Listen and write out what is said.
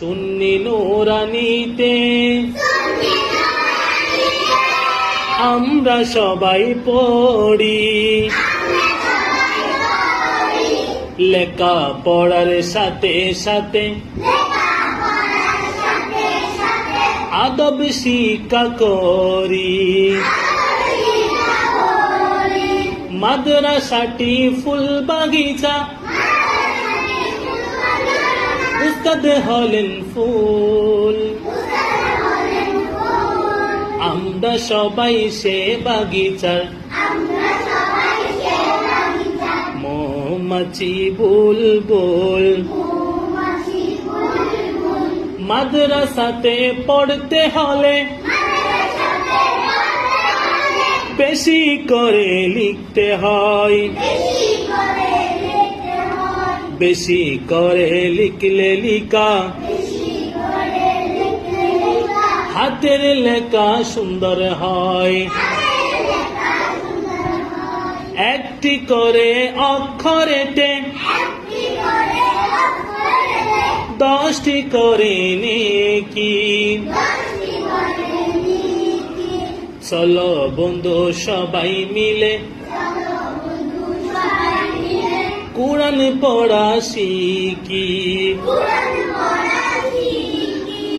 সুন্নি নুরানিতে আমরা সবাই পড়ি, লেখা পড়ার সাথে সাথে আদব শিক্ষা করি। মাদ্রাসাটি ফুল বাগিচা, উস্তাদ হলেন ফুল। আমরা সবাই সে বাগিচার মৌমাছি বুলবুল। মাদ্রাসাতে পড়তে হলে বেশি করে লিখতে হয়, বেশি করে লিখলে লিখা হাতের লেখা সুন্দর হয়। একটি করে অক্ষরেতে 10টি করে নেকি। চলো বন্ধু সবাই মিলে কোরআন পড়া শিখি।